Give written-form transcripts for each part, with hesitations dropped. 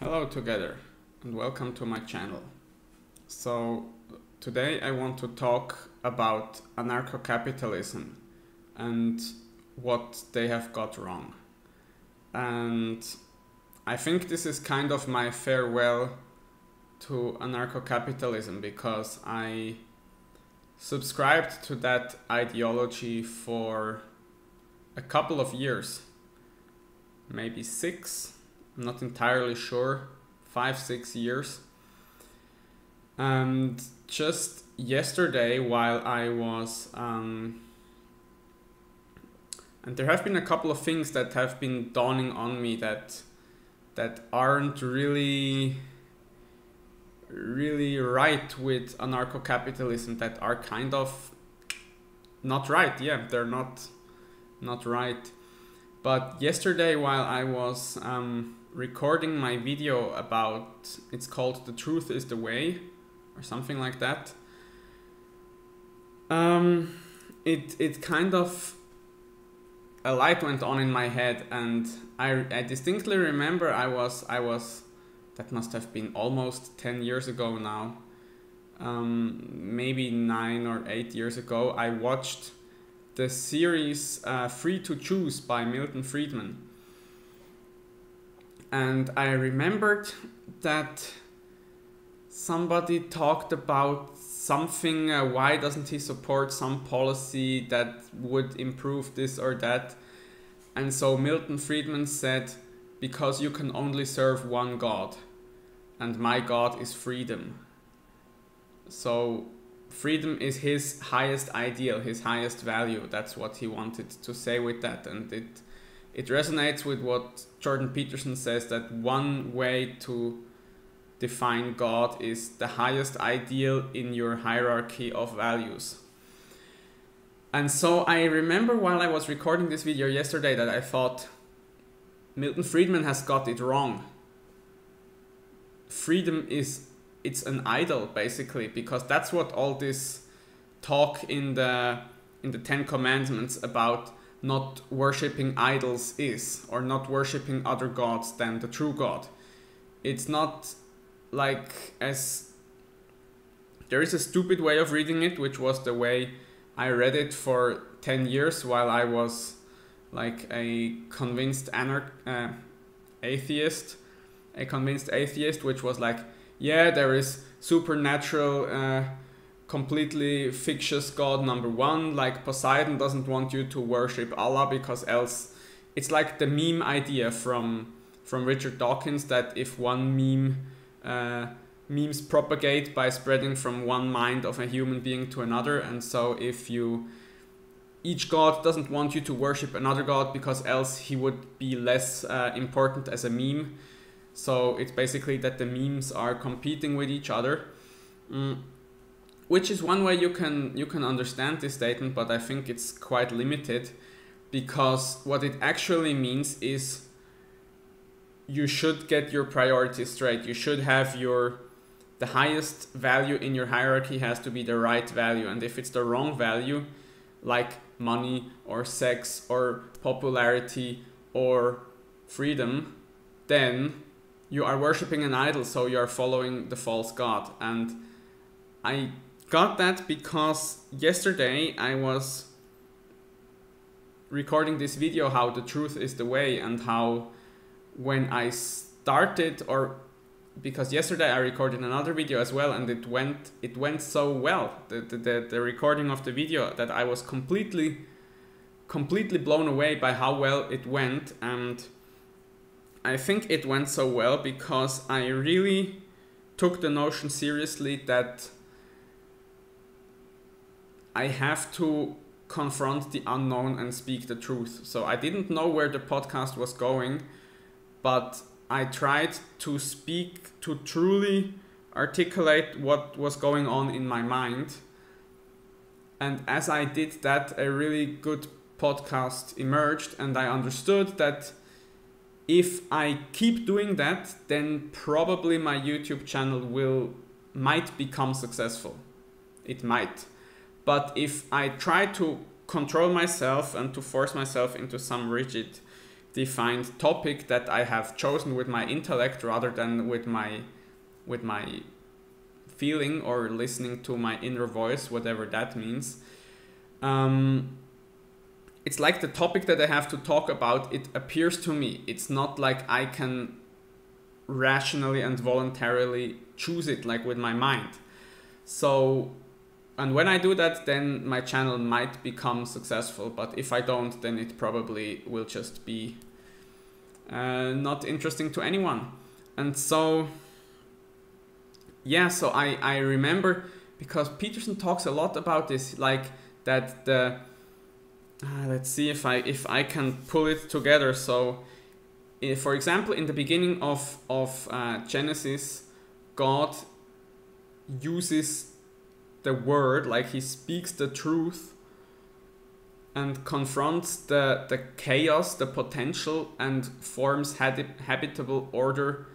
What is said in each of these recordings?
Hello together and welcome to my channel. So today I want to talk about anarcho-capitalism and what they have got wrong. And I think this is kind of my farewell to anarcho-capitalism because I subscribed to that ideology for a couple of years, maybe 6. I'm not entirely sure, 5-6 years. And just yesterday while I was, and there have been a couple of things that have been dawning on me that aren't really right with anarcho-capitalism, that are kind of not right. Yeah, they're not right. But yesterday while I was recording my video about, it's called "The Truth is the Way" or something like that, it kind of, a light went on in my head, and I distinctly remember I was that must have been almost 10 years ago now, maybe 9 or 8 years ago. I watched the series Free to Choose by Milton Friedman. And I remembered that somebody talked about something, why doesn't he support some policy that would improve this or that? And so Milton Friedman said, because you can only serve one God, and my God is freedom. So freedom is his highest ideal, his highest value. That's what he wanted to say with that. And it resonates with what Jordan Peterson says, that one way to define God is the highest ideal in your hierarchy of values. And so I remember while I was recording this video yesterday that I thought, Milton Friedman has got it wrong. Freedom it's an idol, basically, because that's what all this talk in the Ten Commandments about not worshipping idols is, or not worshipping other gods than the true God. It's not like, as there is a stupid way of reading it, which was the way I read it for 10 years while I was like a convinced atheist, which was like, yeah, there is supernatural, completely fictitious God number one, like Poseidon doesn't want you to worship Allah because else. It's like the meme idea from Richard Dawkins, that if one memes propagate by spreading from one mind of a human being to another, and so if each God doesn't want you to worship another God because else he would be less important as a meme. So it's basically that the memes are competing with each other. Which is one way you can understand this statement, but I think it's quite limited, because what it actually means is you should get your priorities straight. You should have the highest value in your hierarchy has to be the right value, and if it's the wrong value, like money or sex or popularity or freedom, then you are worshipping an idol, so you are following the false god. And I got that because yesterday I was recording this video, how the truth is the way, and how when I started, or because yesterday I recorded another video as well, and it went so well, the recording of the video, that I was completely blown away by how well it went. And I think it went so well because I really took the notion seriously that I have to confront the unknown and speak the truth. So I didn't know where the podcast was going, but I tried to speak, to truly articulate what was going on in my mind. And as I did that, a really good podcast emerged, and I understood that if I keep doing that, then probably my YouTube channel might become successful. It might. But if I try to control myself and to force myself into some rigid defined topic that I have chosen with my intellect rather than with my feeling or listening to my inner voice, whatever that means. It's like the topic that I have to talk about, it appears to me. It's not like I can rationally and voluntarily choose it, like with my mind. So, and when I do that, then my channel might become successful. But if I don't, then it probably will just be not interesting to anyone. And so, yeah, so I remember, because Peterson talks a lot about this, like that the let's see if I can pull it together. So, for example, in the beginning of Genesis, God uses the word, like he speaks the truth and confronts the chaos, the potential, and forms habitable order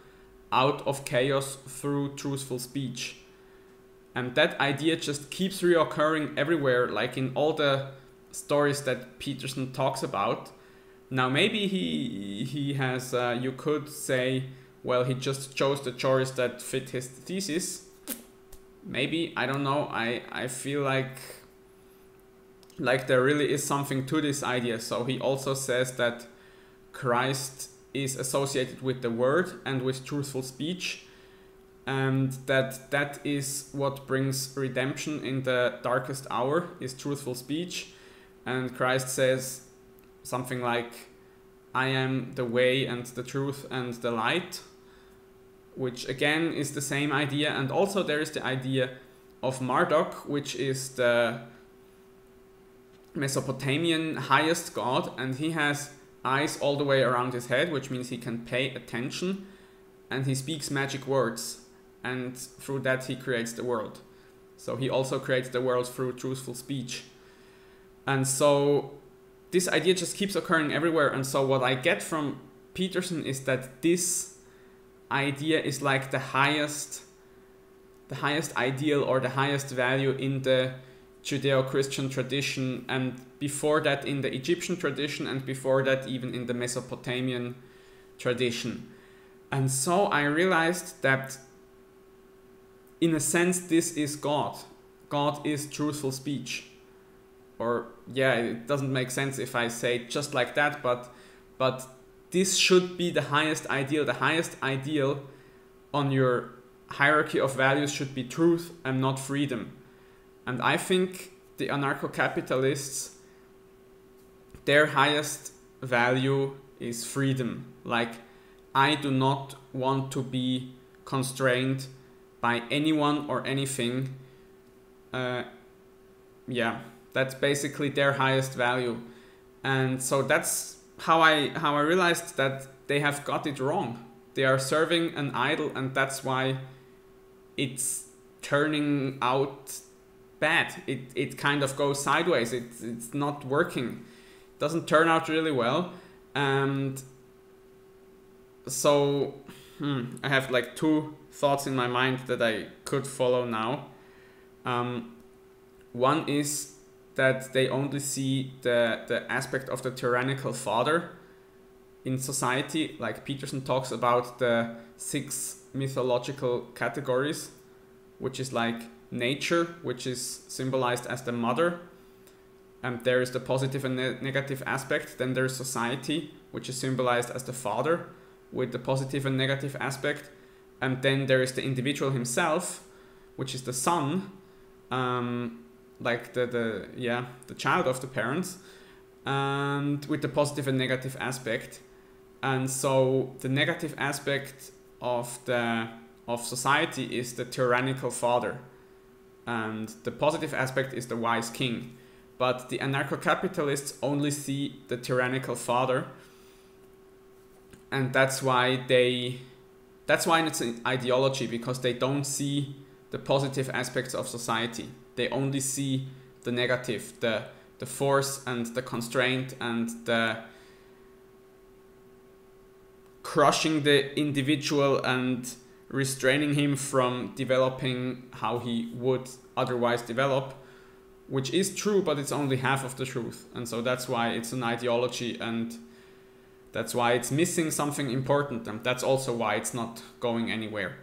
out of chaos through truthful speech. And that idea just keeps reoccurring everywhere, like in all the stories that Peterson talks about. Now maybe he has, you could say, well, he just chose the choice that fit his thesis. Maybe, I don't know. I feel like there really is something to this idea. So he also says that Christ is associated with the word and with truthful speech, and that is what brings redemption in the darkest hour, is truthful speech. And Christ says something like, I am the way and the truth and the light, which again is the same idea. And also there is the idea of Marduk, which is the Mesopotamian highest god, and he has eyes all the way around his head, which means he can pay attention, and he speaks magic words, and through that he creates the world. So he also creates the world through truthful speech. And so this idea just keeps occurring everywhere. And so what I get from Peterson is that this idea is like the highest ideal or the highest value in the Judeo-Christian tradition, and before that in the Egyptian tradition, and before that even in the Mesopotamian tradition. And so I realized that in a sense this is God. God is truthful speech. Or yeah, it doesn't make sense if I say it just like that, but this should be the highest ideal. The highest ideal on your hierarchy of values should be truth and not freedom. And I think the anarcho-capitalists, their highest value is freedom. Like, I do not want to be constrained by anyone or anything. Yeah, that's basically their highest value. And so that's how I realized that they have got it wrong. They are serving an idol, and that's why it's turning out bad. It kind of goes sideways. It's not working. It doesn't turn out really well. And so I have like two thoughts in my mind that I could follow now. One is that they only see the aspect of the tyrannical father in society. Like Peterson talks about the 6 mythological categories, which is like nature, which is symbolized as the mother, and there is the positive and negative aspect. Then there's society, which is symbolized as the father with the positive and negative aspect, and then there is the individual himself, which is the son, like the child of the parents, and with the positive and negative aspect. And so the negative aspect of society is the tyrannical father, and the positive aspect is the wise king. But the anarcho-capitalists only see the tyrannical father, and that's why it's an ideology, because they don't see the positive aspects of society. They only see the negative, the force and the constraint and the crushing the individual and restraining him from developing how he would otherwise develop, which is true, but it's only half of the truth. And so that's why it's an ideology, and That's why it's missing something important, and that's also why it's not going anywhere.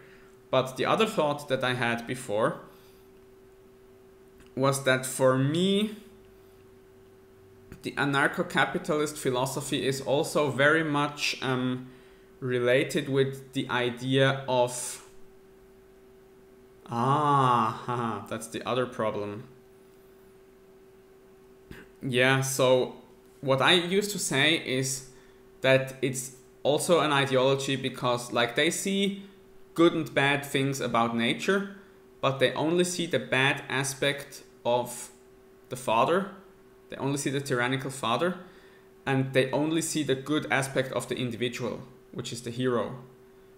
But the other thought that I had before was that for me, the anarcho-capitalist philosophy is also very much related with the idea of... that's the other problem. Yeah, so what I used to say is that it's also an ideology because like they see good and bad things about nature, but they only see the bad aspect of the father. They only see the tyrannical father, and they only see the good aspect of the individual, which is the hero.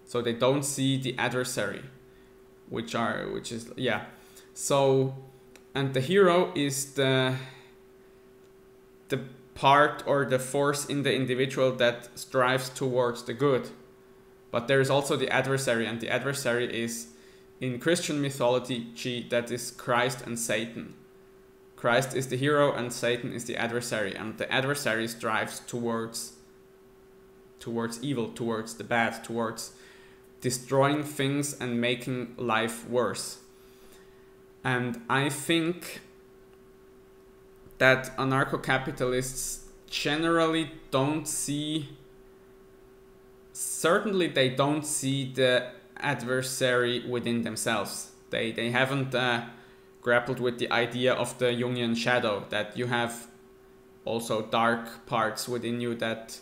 So they don't see the adversary, which is So, and the hero is the part or the force in the individual that strives towards the good. But there is also the adversary, and the adversary is, in Christian mythology, that is Christ and Satan. Christ is the hero and Satan is the adversary, and the adversary strives towards evil, towards the bad, towards destroying things and making life worse. And I think that anarcho-capitalists generally don't see, certainly they don't see the adversary within themselves. They haven't grappled with the idea of the Jungian shadow, that you have also dark parts within you that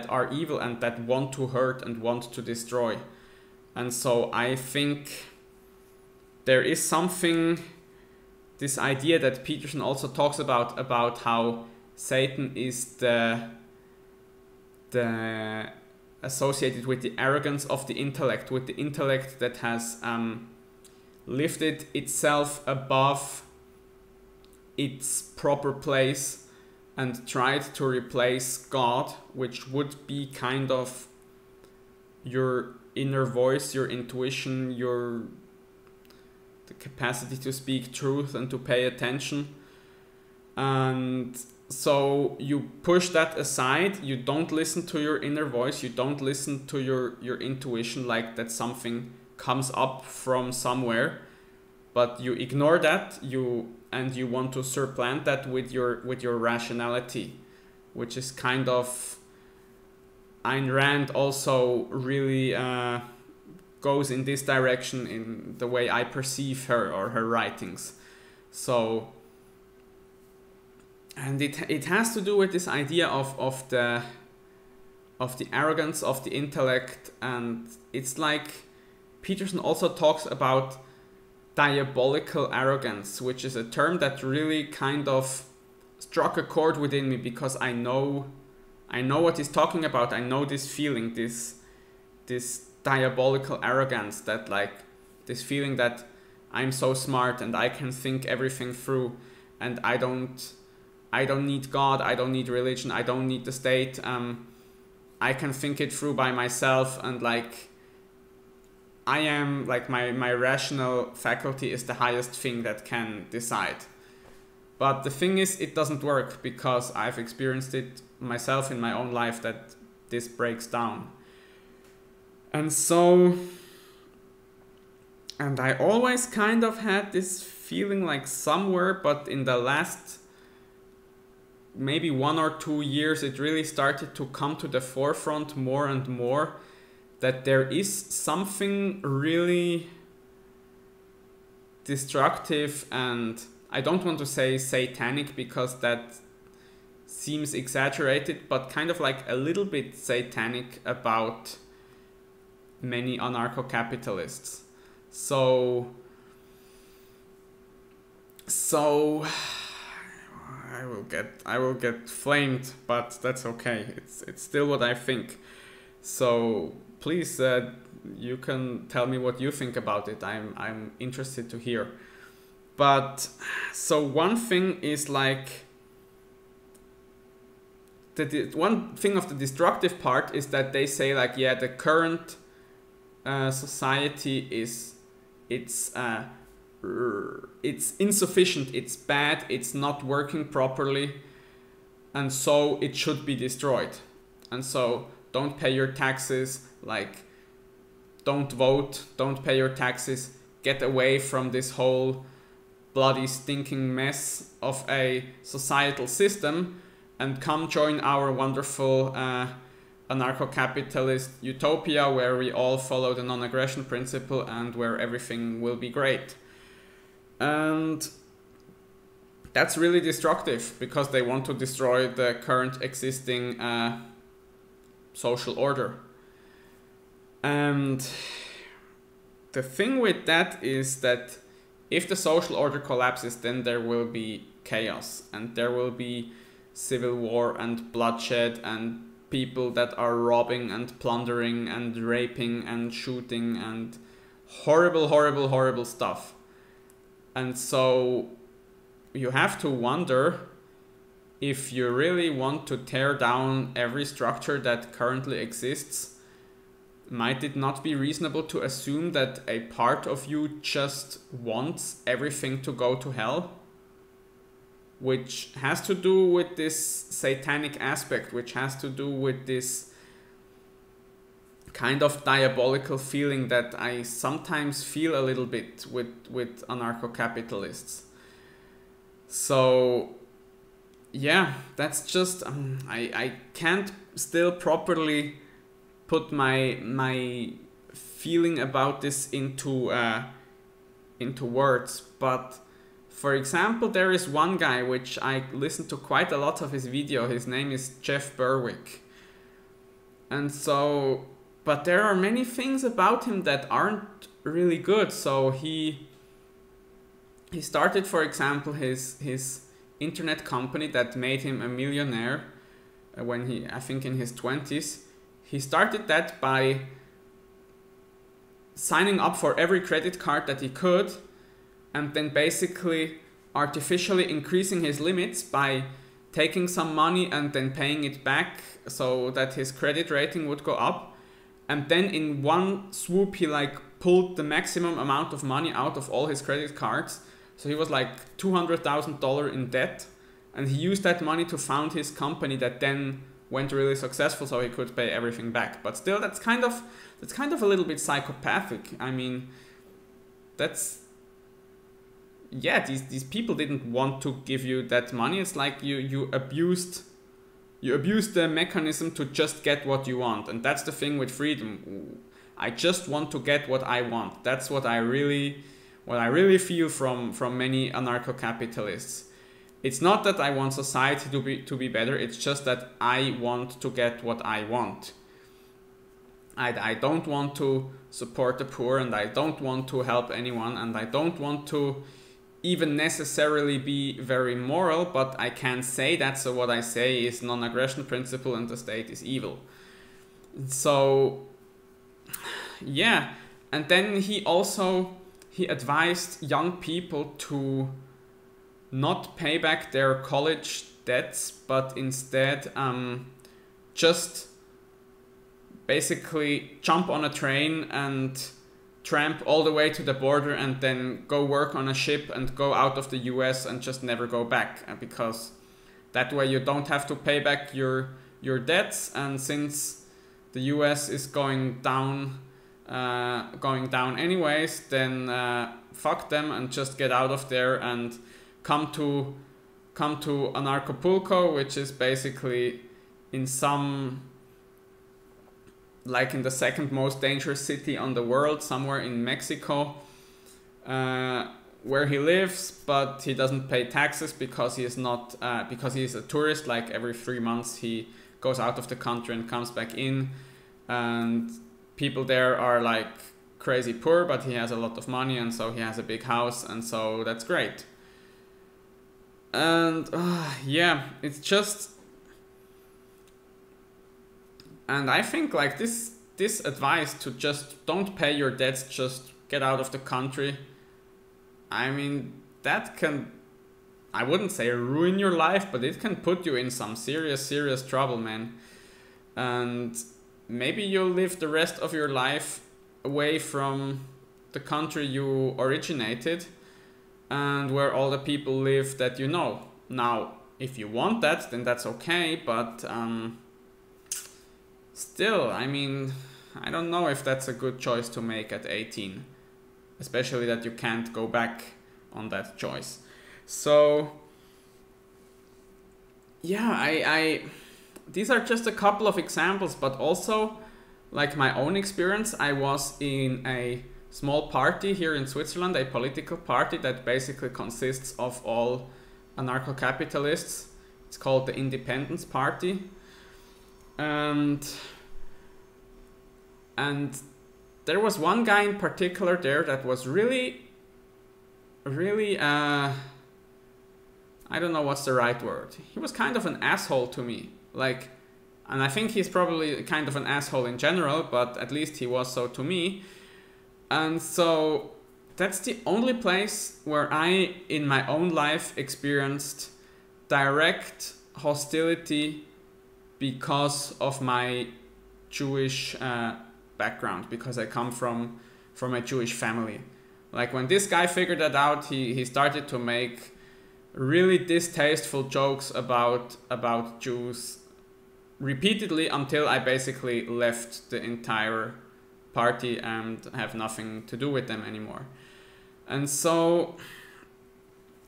are evil and that want to hurt and want to destroy. And so I think there is something, this idea that Peterson also talks about how Satan is the associated with the arrogance of the intellect, with the intellect that has lifted itself above its proper place and tried to replace God, which would be kind of your inner voice, your intuition, the capacity to speak truth and to pay attention. And so you push that aside, you don't listen to your inner voice, you don't listen to your intuition, like that something comes up from somewhere, but you ignore that, and you want to supplant that with your rationality, which is kind of, Ayn Rand also really goes in this direction in the way I perceive her or her writings. So, and it has to do with this idea of the arrogance of the intellect, and it's like Peterson also talks about diabolical arrogance, which is a term that really kind of struck a chord within me, because I know what he's talking about. I know this feeling, this diabolical arrogance, that like this feeling that I'm so smart and I can think everything through, and I don't need God, I don't need religion, I don't need the state. I can think it through by myself, and like I am like my rational faculty is the highest thing that can decide. But the thing is, it doesn't work, because I've experienced it myself in my own life that this breaks down. And so, and I always kind of had this feeling like somewhere, but in the last maybe 1 or 2 years, it really started to come to the forefront more and more, that there is something really destructive, and I don't want to say satanic because that seems exaggerated, but kind of like a little bit satanic about many anarcho-capitalists. So I will get flamed, but that's okay. It's still what I think. So please, you can tell me what you think about it. I'm interested to hear. But so one thing is like one thing of the destructive part is that they say like, yeah, the current society it's insufficient, it's bad, it's not working properly, and so it should be destroyed. And so don't pay your taxes, like don't vote, don't pay your taxes, get away from this whole bloody stinking mess of a societal system and come join our wonderful anarcho-capitalist utopia where we all follow the non-aggression principle and where everything will be great. And that's really destructive because they want to destroy the current existing social order. And the thing with that is that if the social order collapses, then there will be chaos and there will be civil war and bloodshed and people that are robbing and plundering and raping and shooting and horrible, horrible, horrible stuff. And so you have to wonder if you really want to tear down every structure that currently exists. Might it not be reasonable to assume that a part of you just wants everything to go to hell? Which has to do with this satanic aspect, which has to do with this kind of diabolical feeling that I sometimes feel a little bit with anarcho-capitalists. So yeah, that's just, I can't still properly put my feeling about this into words, but for example, there is one guy which I listened to quite a lot of his video. His name is Jeff Berwick. And so, but there are many things about him that aren't really good. So he started, for example, his internet company that made him a millionaire when I think in his 20s. He started that by signing up for every credit card that he could and then basically artificially increasing his limits by taking some money and then paying it back so that his credit rating would go up. And then in one swoop, he like pulled the maximum amount of money out of all his credit cards. So he was like $200,000 in debt, and he used that money to found his company that then went really successful, so he could pay everything back. But still, that's kind of a little bit psychopathic. I mean, these people didn't want to give you that money. It's like you abused the mechanism to just get what you want. And that's the thing with freedom. I just want to get what I want. That's what I really feel from many anarcho-capitalists. It's not that I want society to be better. It's just that I want to get what I want. I don't want to support the poor, and I don't want to help anyone, and I don't want to even necessarily be very moral, but I can say that. So what I say is non-aggression principle and the state is evil. So yeah, and then he advised young people to not pay back their college debts, but instead just basically jump on a train and tramp all the way to the border and then go work on a ship and go out of the US and just never go back, because that way you don't have to pay back your debts. And since the US is going down anyways, then fuck them and just get out of there and come to Anarcho-Pulco, which is basically in the second most dangerous city on the world, somewhere in Mexico, where he lives, but he doesn't pay taxes because he is a tourist. Like every 3 months he goes out of the country and comes back in, and people there are like crazy poor, but he has a lot of money, and so he has a big house, and so that's great. And yeah, it's just, and I think like this advice to just don't pay your debts, just get out of the country, I mean, that can, I wouldn't say ruin your life, but it can put you in some serious trouble, man. And maybe you'll live the rest of your life away from the country you originated and where all the people live that you know. Now, if you want that, then that's okay, but still, I mean, I don't know if that's a good choice to make at 18, especially that you can't go back on that choice. So yeah, I these are just a couple of examples, but also like my own experience. I was in a small party here in Switzerland, a political party that basically consists of all anarcho-capitalists. It's called the Independence Party. And there was one guy in particular there that was really I don't know what's the right word. He was kind of an asshole to me. Like, and I think he's probably kind of an asshole in general, but at least he was so to me. And so that's the only place where I, in my own life, experienced direct hostility because of my Jewish background, because I come from a Jewish family. Like when this guy figured that out, he started to make really distasteful jokes about Jews repeatedly until I basically left the entire party and have nothing to do with them anymore. And so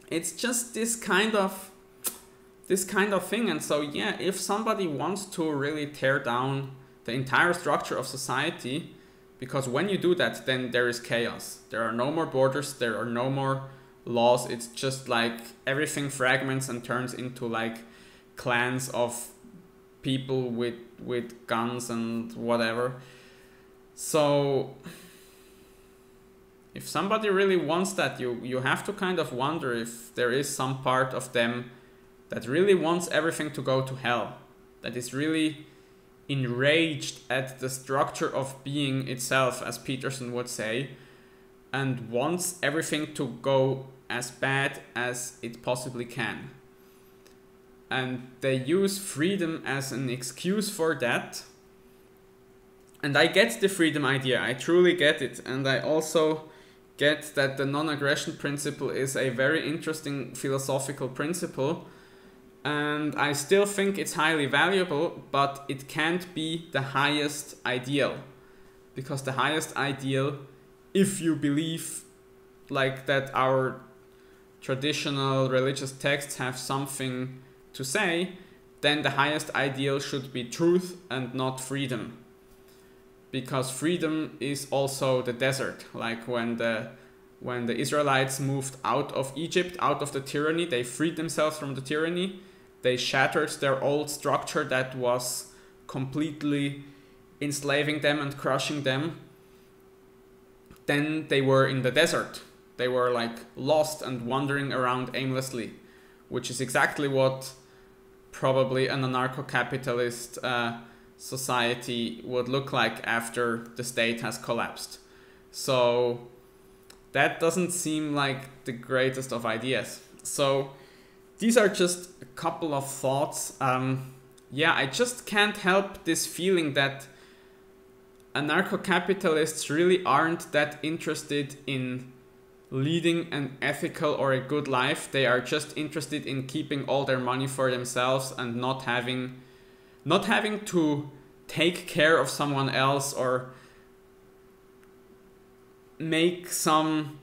it's just this kind of thing. And so yeah, if somebody wants to really tear down the entire structure of society, because when you do that, then there is chaos. There are no more borders, there are no more laws. It's just like everything fragments and turns into like clans of people with guns and whatever. So if somebody really wants that, you have to kind of wonder if there is some part of them that really wants everything to go to hell, that is really enraged at the structure of being itself, as Peterson would say, and wants everything to go as bad as it possibly can. And they use freedom as an excuse for that. And I get the freedom idea, I truly get it. And I also get that the non-aggression principle is a very interesting philosophical principle. And I still think it's highly valuable, but it can't be the highest ideal. Because the highest ideal, if you believe like that our traditional religious texts have something to say, then the highest ideal should be truth and not freedom. Because freedom is also the desert. Like when the Israelites moved out of Egypt, out of the tyranny, they freed themselves from the tyranny. They shattered their old structure that was completely enslaving them and crushing them. Then they were in the desert. They were like lost and wandering around aimlessly, which is exactly what probably an anarcho-capitalist society would look like after the state has collapsed. So that doesn't seem like the greatest of ideas. So these are just a couple of thoughts. Yeah, I just can't help this feeling that anarcho-capitalists really aren't that interested in leading an ethical or a good life. They are just interested in keeping all their money for themselves and not having to take care of someone else or make some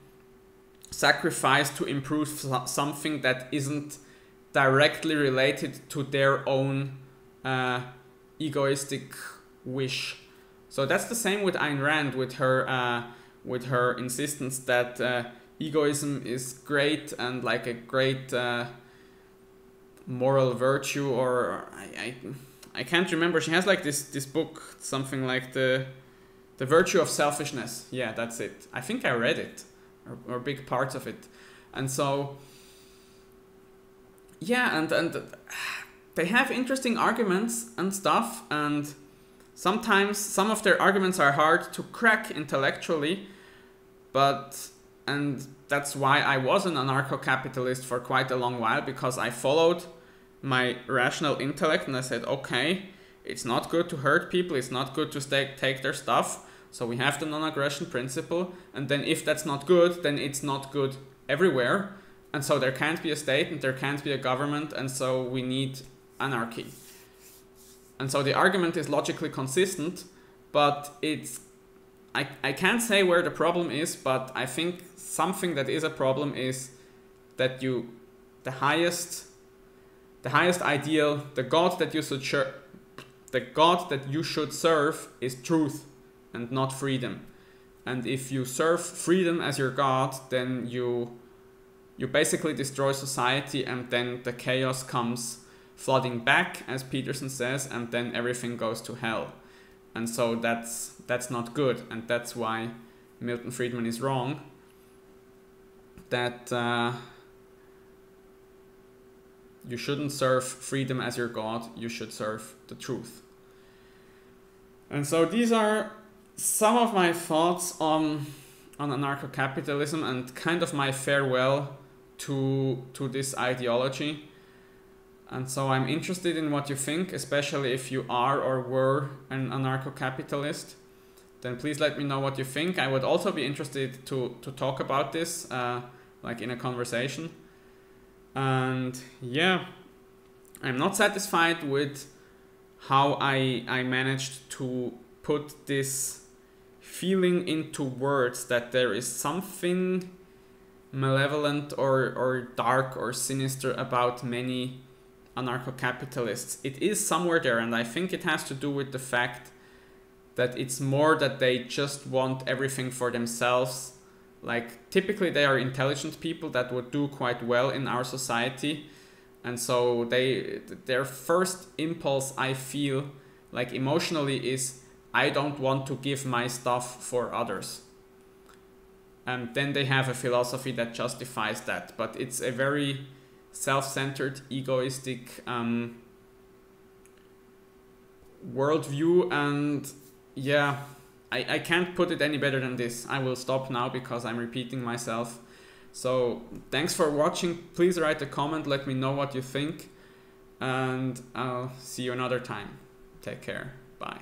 sacrifice to improve something that isn't directly related to their own egoistic wish. So that's the same with Ayn Rand, with her insistence that egoism is great and like a great moral virtue, or I can't remember. She has like this book, something like the virtue of selfishness. Yeah, that's it. I think I read it, or big parts of it. And so yeah, and they have interesting arguments and stuff, and sometimes some of their arguments are hard to crack intellectually, and that's why I was an anarcho-capitalist for quite a long while, because I followed my rational intellect and I said, okay, it's not good to hurt people, it's not good to take their stuff, so we have the non-aggression principle, and then if that's not good, then it's not good everywhere, and so there can't be a state and there can't be a government, and so we need anarchy. And so the argument is logically consistent, but I can't say where the problem is, but I think something that is a problem is that the highest ideal, the God that you should serve is truth and not freedom. And if you serve freedom as your God, then you basically destroy society, and then the chaos comes flooding back, as Peterson says, and then everything goes to hell. And so that's not good, and that's why Milton Friedman is wrong, that you shouldn't serve freedom as your God, you should serve the truth. And so these are some of my thoughts on anarcho-capitalism and kind of my farewell to this ideology. And so I'm interested in what you think, especially if you are or were an anarcho-capitalist. Then please let me know what you think. I would also be interested to talk about this, like in a conversation. And yeah, I'm not satisfied with how I managed to put this feeling into words that there is something malevolent or dark or sinister about many anarcho-capitalists. It is somewhere there, and I think it has to do with the fact that it's more that they just want everything for themselves. Like, typically they are intelligent people that would do quite well in our society, and so their first impulse, I feel like emotionally, is I don't want to give my stuff for others. And then they have a philosophy that justifies that, but it's a very self-centered, egoistic worldview, and yeah, I can't put it any better than this. I will stop now because I'm repeating myself. So thanks for watching. Please write a comment, let me know what you think, and I'll see you another time. Take care. Bye.